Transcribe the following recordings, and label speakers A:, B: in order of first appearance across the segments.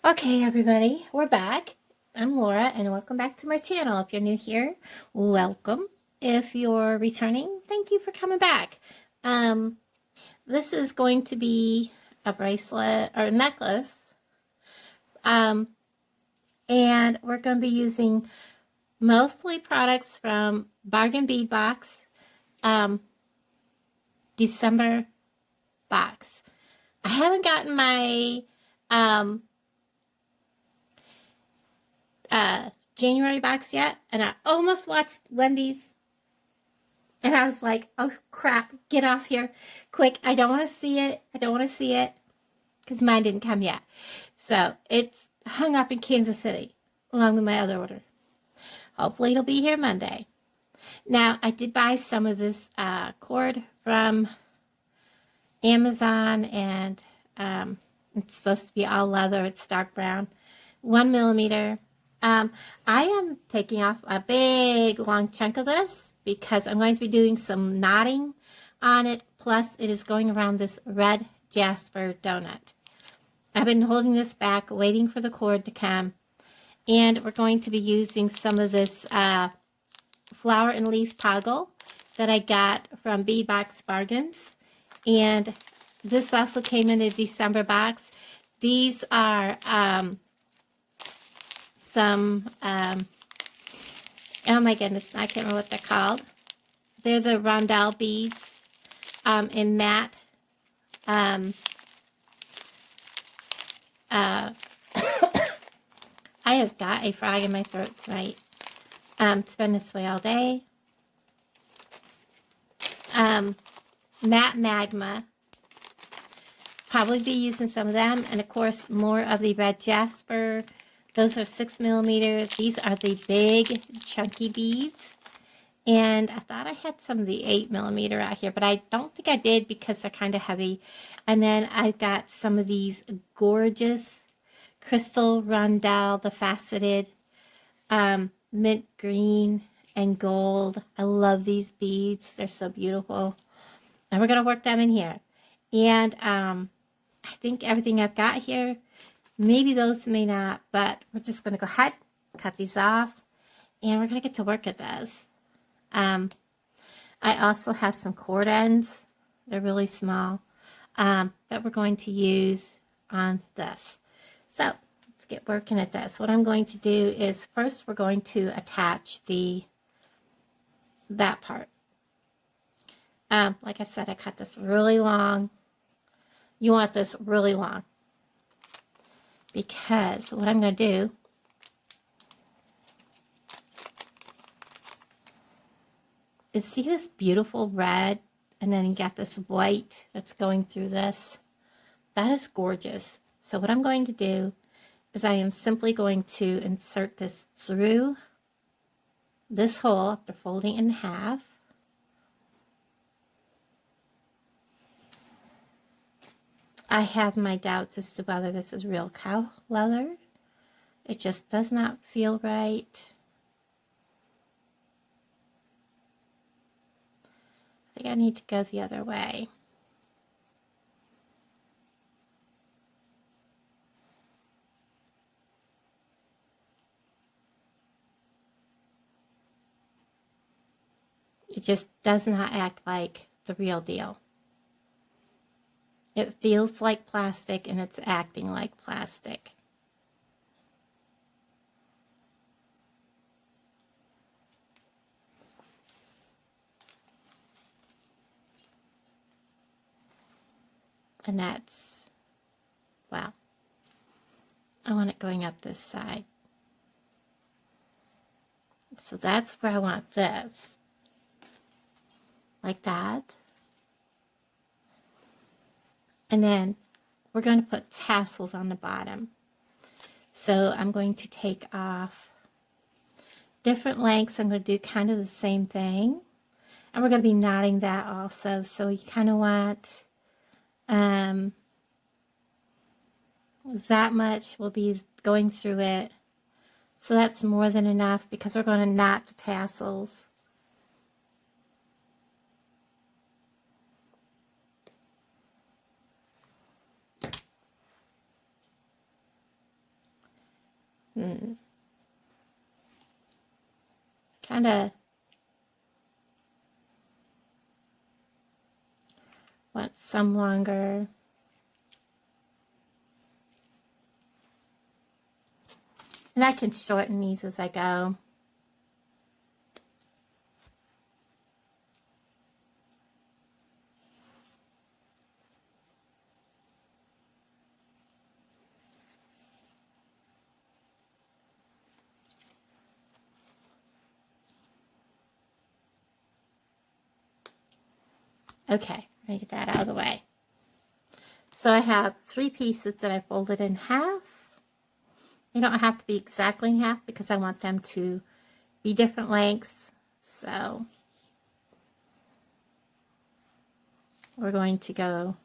A: Okay, everybody, we're back. I'm Laura, and welcome back to my channel. If you're new here, welcome. If you're returning, thank you for coming back. Um, this is going to be a bracelet or a necklace, and we're going to be using mostly products from Bargain Bead Box, December box. I haven't gotten my um, January box yet, and I almost watched Wendy's, and I was like, oh crap, get off here quick. I don't want to see it. I don't want to see it because mine didn't come yet. So it's hung up in Kansas City along with my other order. Hopefully it'll be here Monday. Now, I did buy some of this cord from Amazon, and it's supposed to be all leather. It's dark brown, 1 millimeter. I am taking off a big long chunk of this because I'm going to be doing some knotting on it. Plus, it is going around this red Jasper donut. I've been holding this back, waiting for the cord to come. And we're going to be using some of this flower and leaf toggle that I got from Bead Box Bargains. And this also came in a December box. These are oh my goodness, I can't remember what they're called. They're the rondelle beads in matte. I have got a frog in my throat tonight. It's been this way all day. Matte magma. Probably be using some of them, and of course more of the red Jasper. Those are 6 millimeter. These are the big chunky beads, and I thought I had some of the 8 millimeter out here, but I don't think I did because they're kind of heavy. And then I've got some of these gorgeous crystal rondelle, the faceted mint green and gold. I love these beads. They're so beautiful, and we're going to work them in here. And I think everything I've got here, maybe those may not, but we're just going to go ahead, cut these off, and we're going to get to work at this. I also have some cord ends. They're really small, that we're going to use on this. So let's get working at this. What I'm going to do is first we're going to attach that part. Like I said, I cut this really long. You want this really long, because what I'm going to do is, see this beautiful red, and then you got this white that's going through this. That is gorgeous. So what I'm going to do is I am simply going to insert this through this hole after folding it in half. I have my doubts as to whether this is real cow leather. It just does not feel right. I think I need to go the other way. It just does not act like the real deal. It feels like plastic, and it's acting like plastic. And that's, wow. I want it going up this side. So that's where I want this. Like that. And then we're going to put tassels on the bottom. So I'm going to take off different lengths. I'm going to do kind of the same thing. And we're going to be knotting that also. So you kind of want that much will be going through it. So that's more than enough, because we're going to knot the tassels. Kind of want some longer. And I can shorten these as I go. Okay, let me get that out of the way. So I have 3 pieces that I folded in half. They don't have to be exactly in half because I want them to be different lengths. So we're going to go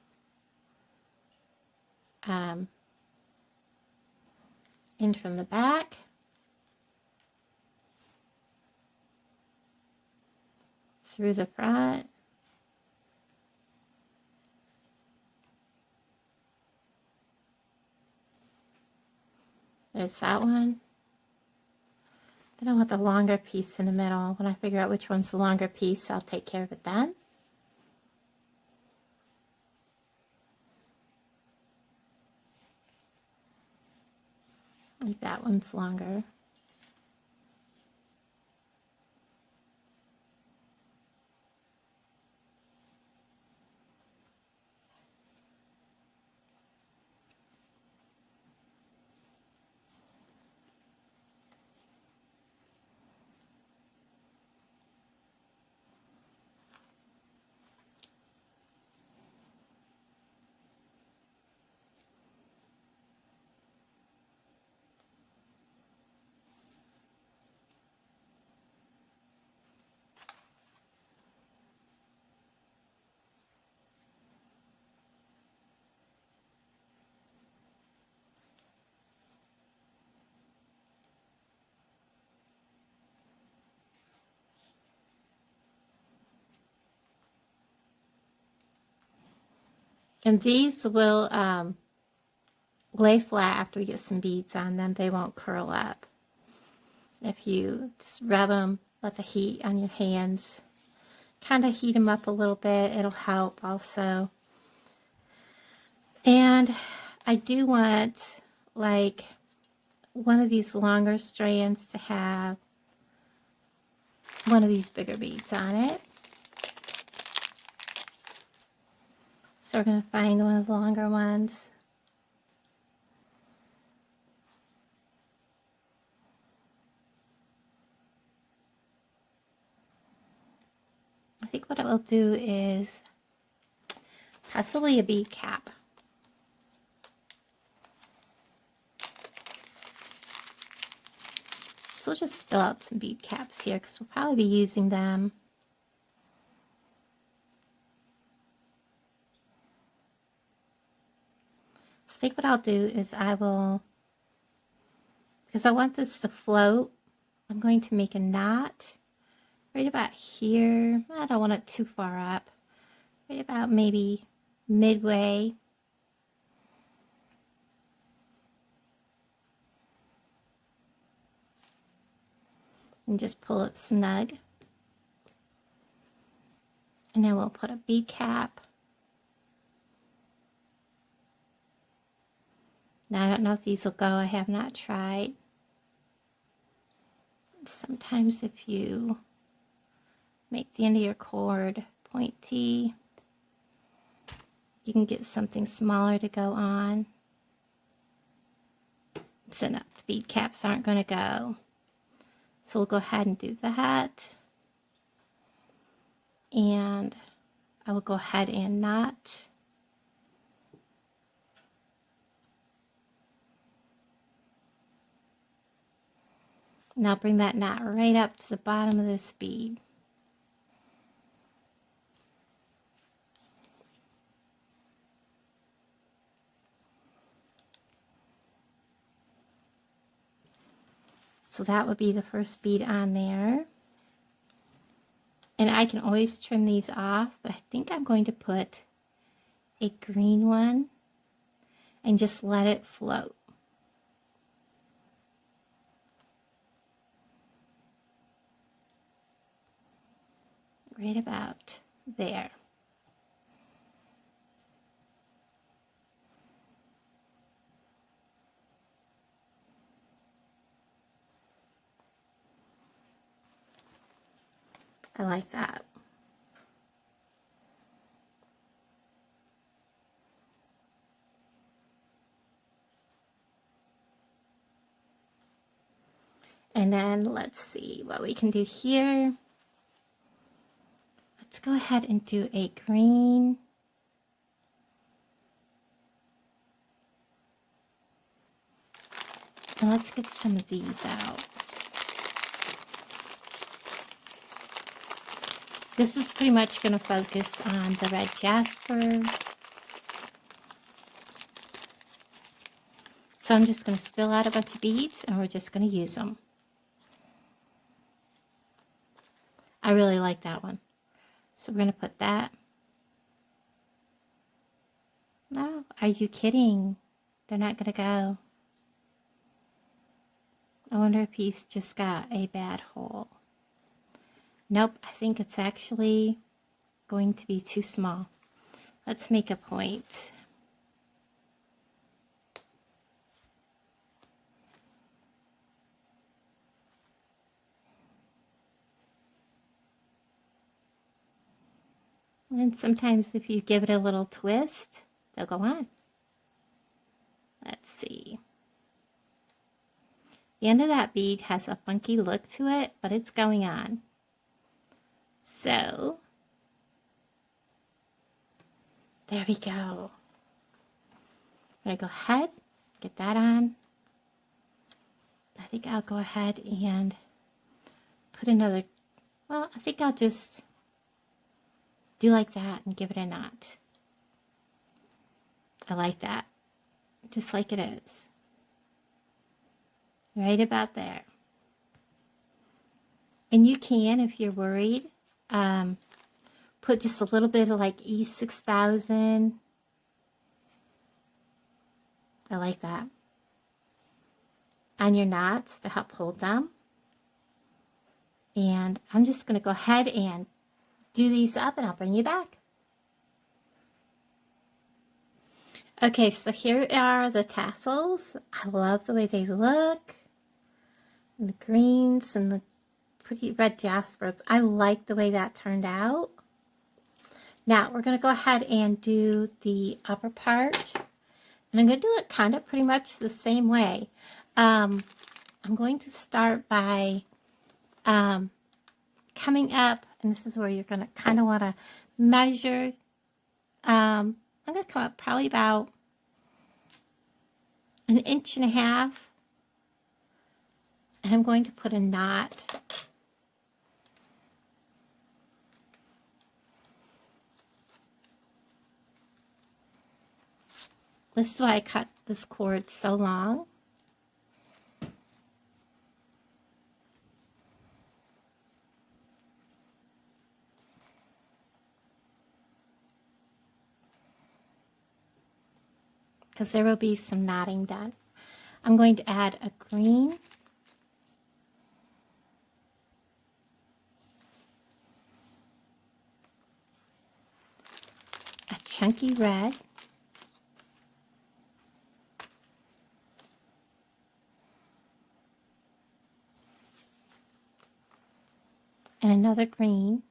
A: in from the back. Through the front. There's that one. Then I want the longer piece in the middle. When I figure out which one's the longer piece, I'll take care of it then. Like that one's longer. And these will lay flat after we get some beads on them. They won't curl up. If you just rub them, let the heat on your hands kind of heat them up a little bit, it'll help also. And I do want like one of these longer strands to have one of these bigger beads on it. So we're going to find one of the longer ones. I think what I will do is possibly a bead cap. So we'll just spill out some bead caps here because we'll probably be using them. So I think what I'll do is I will, because I want this to float, I'm going to make a knot right about here. I don't want it too far up. Right about maybe midway. And just pull it snug. And then we'll put a bead cap. Now I don't know if these will go. I have not tried. Sometimes if you make the end of your cord pointy, you can get something smaller to go on. So no, the bead caps aren't going to go. So we'll go ahead and do that. And I will go ahead and knot. Now bring that knot right up to the bottom of this bead. So that would be the first bead on there. And I can always trim these off, but I think I'm going to put a green one and just let it float. right about there. I like that. And then let's see what we can do here. Let's go ahead and do a green. And let's get some of these out. This is pretty much going to focus on the red Jasper. So I'm just going to spill out a bunch of beads and we're just going to use them. I really like that one. So we're going to put that. No, are you kidding? They're not going to go. I wonder if he's just got a bad hole. Nope, I think it's actually going to be too small. Let's make a point. And sometimes if you give it a little twist, they'll go on. Let's see. The end of that bead has a funky look to it, but it's going on. So, there we go. I'm going to go ahead, get that on. I think I'll go ahead and put another, well, I think I'll just do like that and give it a knot. I like that, just like it is. Right about there. And you can, if you're worried, put just a little bit of like E6000. I like that. On your knots to help hold them. And I'm just going to go ahead and do these up and I'll bring you back. Okay, so here are the tassels. I love the way they look. And the greens and the pretty red Jasper. I like the way that turned out. Now we're going to go ahead and do the upper part. And I'm going to do it kind of pretty much the same way. I'm going to start by coming up, and this is where you're going to kind of want to measure. I'm going to come up probably about 1.5 inches. And I'm going to put a knot. This is why I cut this cord so long. Because there will be some knotting done. I'm going to add a green. A chunky red. And another green.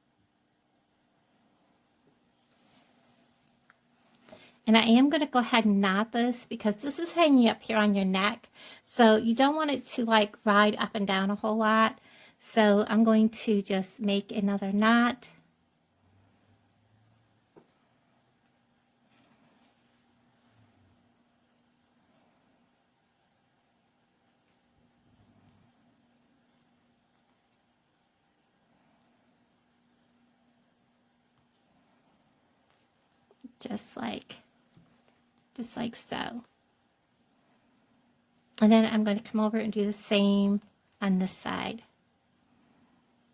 A: And I am going to go ahead and knot this because this is hanging up here on your neck. So you don't want it to like ride up and down a whole lot. So I'm going to just make another knot. Just like so. And then I'm going to come over and do the same on this side.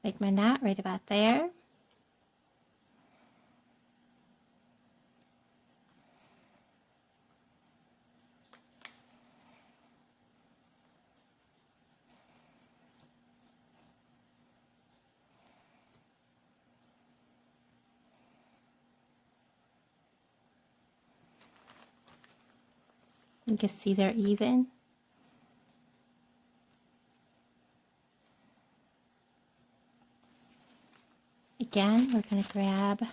A: Make my knot right about there. You can see they're even. Again, we're going to grab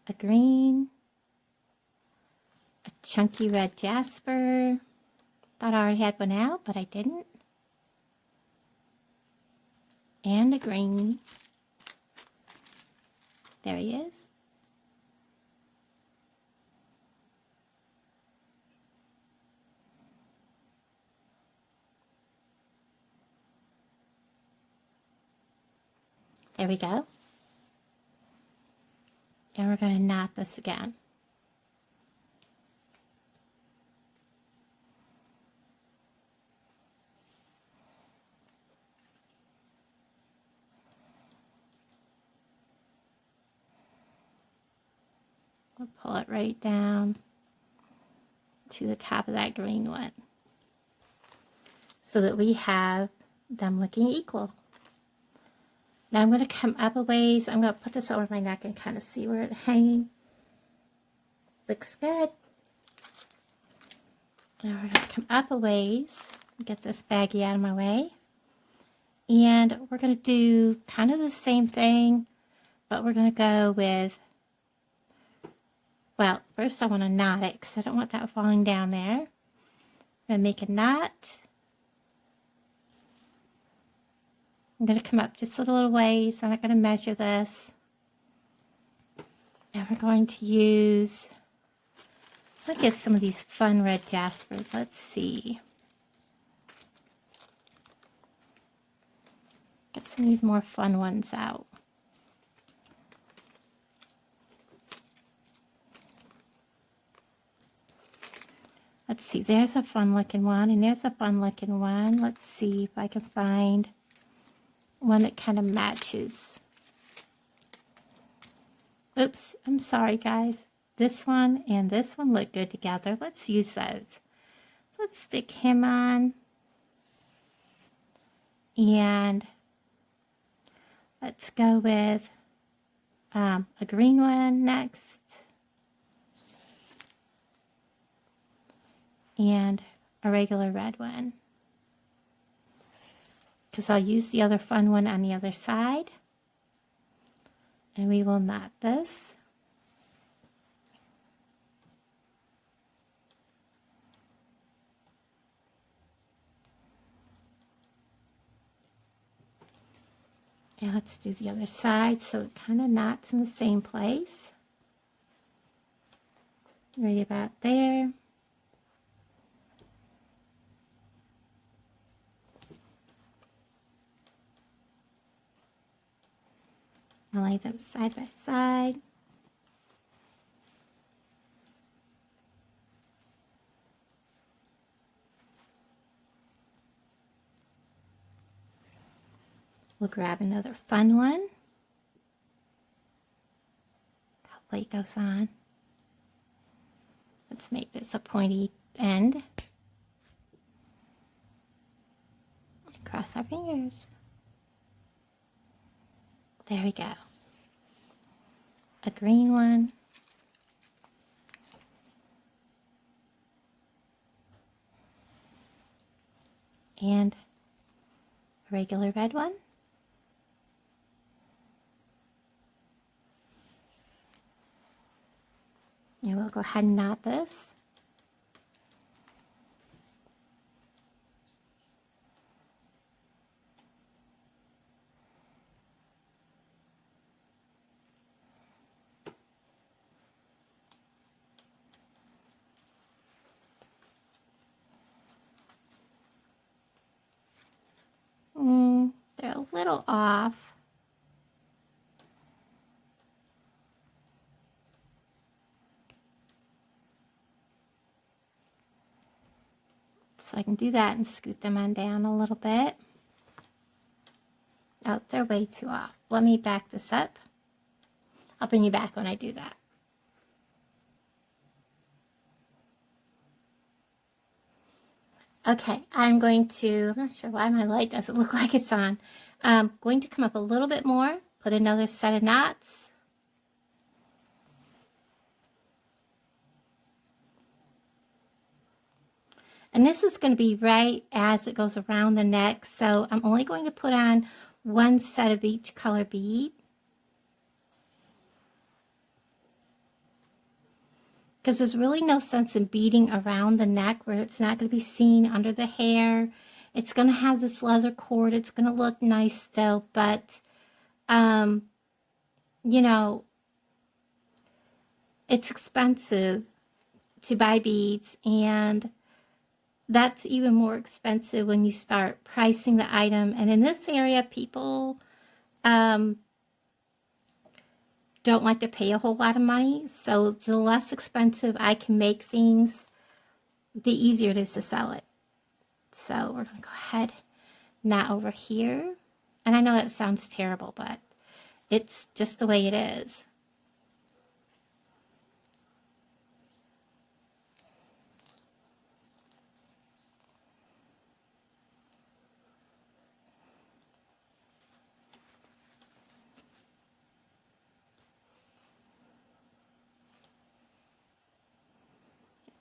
A: a green, a chunky red Jasper. Thought I already had one out, but I didn't. And a green. There he is. There we go. And we're going to knot this again. We'll pull it right down to the top of that green one so that we have them looking equal. Now I'm going to come up a ways. I'm going to put this over my neck and kind of see where it's hanging. Looks good. Now we're going to come up a ways and get this baggie out of my way. And we're going to do kind of the same thing, but we're going to go with, well, first I want to knot it because I don't want that falling down there. I'm going to make a knot. I'm going to come up just a little ways, so I'm not going to measure this. And we're going to use, let's get some of these fun red Jaspers. Let's see. Get some of these more fun ones out. Let's see, there's a fun looking one, and there's a fun looking one. Let's see if I can find one that kind of matches. Oops, I'm sorry guys. This one and this one look good together. Let's use those. So let's stick him on. And let's go with a green one next. And a regular red one. Because I'll use the other fun one on the other side. And we will knot this. And let's do the other side so it kind of knots in the same place. Right about there. I'll lay them side by side. We'll grab another fun one. Hopefully it goes on. Let's make this a pointy end. Cross our fingers. There we go. A green one. And a regular red one. And we'll go ahead and knot this. They're a little off. So I can do that and scoot them on down a little bit. Oh, they're way too off. Let me back this up. I'll bring you back when I do that. Okay, I'm going to, I'm not sure why my light doesn't look like it's on. I'm going to come up a little bit more, put another set of knots. And this is going to be right as it goes around the neck. So I'm only going to put on one set of each color bead. Because there's really no sense in beading around the neck where it's not going to be seen under the hair. It's going to have this leather cord. It's going to look nice still, but, you know, it's expensive to buy beads, and that's even more expensive when you start pricing the item. And in this area, people don't like to pay a whole lot of money. So the less expensive I can make things, the easier it is to sell it. So we're going to go ahead, knot over here. And I know that sounds terrible, but it's just the way it is.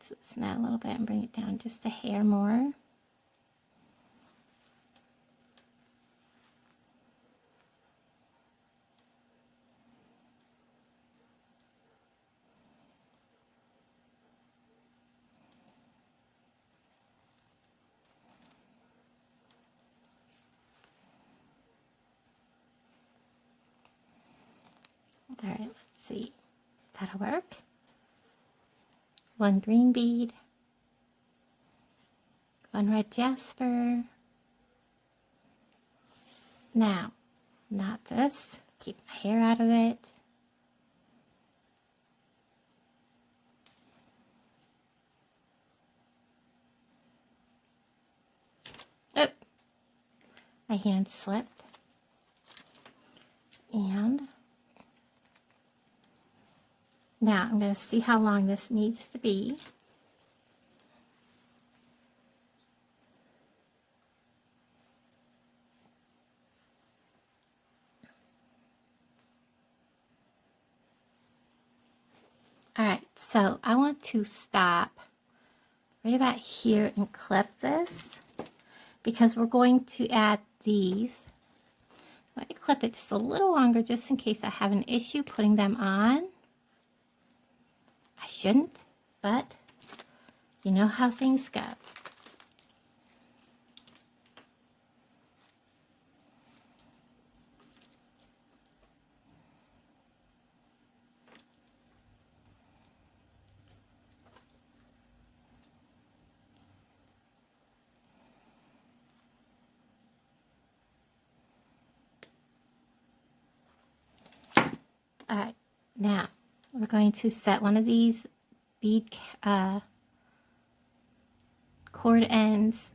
A: Let's snap a little bit and bring it down just a hair more. All right, let's see. That'll work. One green bead. One red Jasper. Now, knot this. Keep my hair out of it. Oh, my hand slipped. And now I'm going to see how long this needs to be. All right, so I want to stop right about here and clip this because we're going to add these. I'm going to clip it just a little longer just in case I have an issue putting them on. I shouldn't, but you know how things go. All right, now we're going to set one of these bead cord ends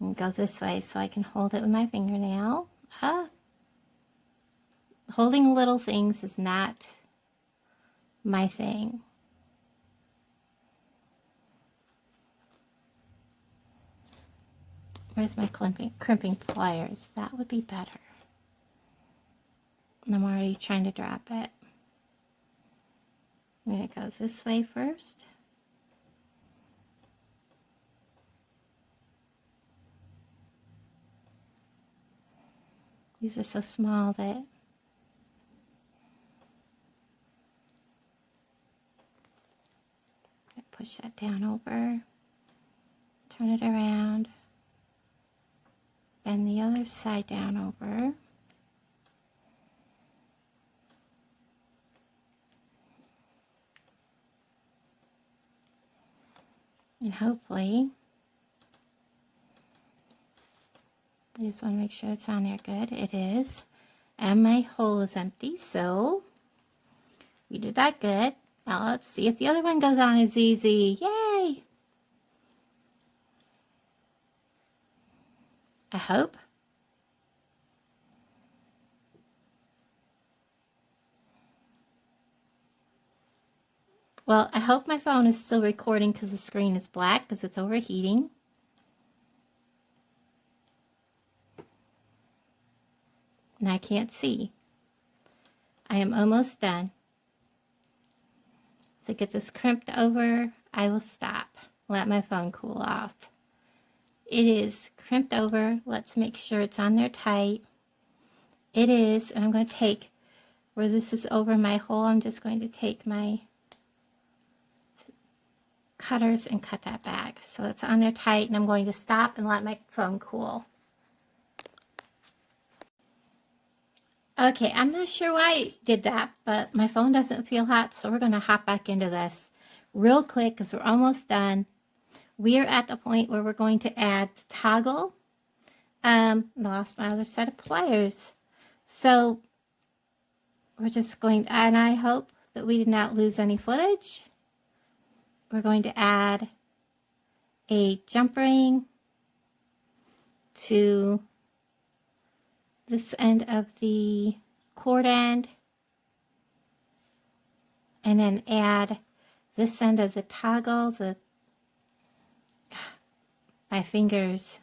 A: and go this way so I can hold it with my fingernail. Holding little things is not my thing. Where's my crimping pliers? That would be better. I'm already trying to drop it. I'm going to go this way first. These are so small that I push that down over, turn it around, bend the other side down over. And hopefully, I just want to make sure it's on there good. It is. And my hole is empty, so we did that good. Now let's see if the other one goes on as easy. Yay! I hope. Well, I hope my phone is still recording because the screen is black because it's overheating. And I can't see. I am almost done. So get this crimped over, I will stop. let my phone cool off. It is crimped over. Let's make sure it's on there tight. It is, and I'm going to take, where this is over my hole, I'm just going to take my cutters and cut that back. So it's on there tight, and I'm going to stop and let my phone cool. Okay, I'm not sure why I did that, but my phone doesn't feel hot, so we're going to hop back into this real quick because we're almost done. We are at the point where we're going to add the toggle. Lost my other set of pliers. So we're just going, and I hope that we did not lose any footage. We're going to add a jump ring to this end of the cord end, and then add this end of the toggle. My fingers.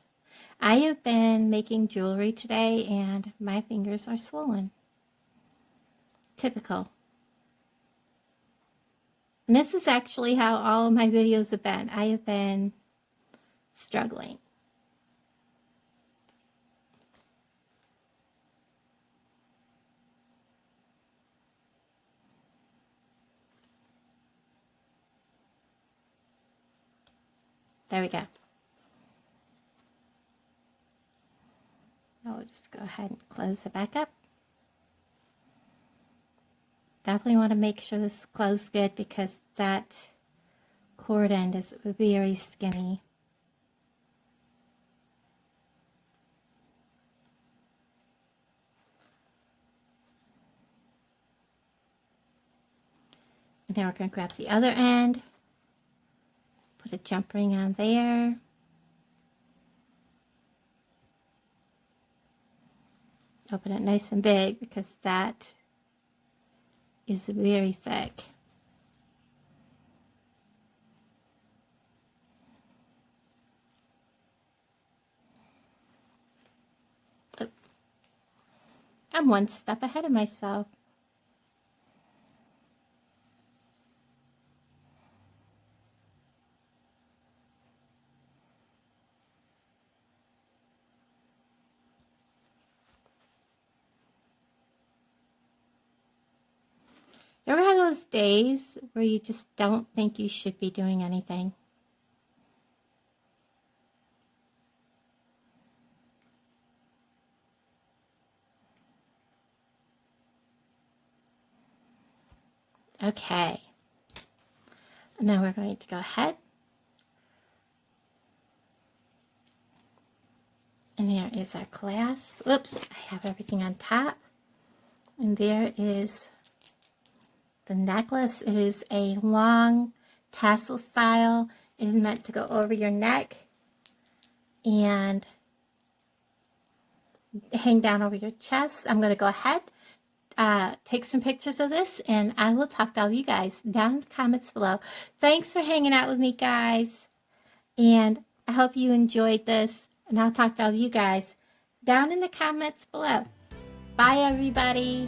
A: I have been making jewelry today and my fingers are swollen. Typical. And this is actually how all of my videos have been. I have been struggling. There we go. I'll just go ahead and close it back up. Definitely want to make sure this is closed good because that cord end is very skinny. And now we're going to grab the other end, put a jump ring on there. Open it nice and big because that is very thick. Oh. I'm one step ahead of myself. You ever have those days where you just don't think you should be doing anything? Okay. Now we're going to go ahead. And there is our clasp. Oops, I have everything on top. And there is the necklace. It is a long tassel style. It is meant to go over your neck and hang down over your chest. I'm going to go ahead, take some pictures of this, and I will talk to all you guys down in the comments below. Thanks for hanging out with me, guys. And I hope you enjoyed this, and I'll talk to all you guys down in the comments below. Bye, everybody.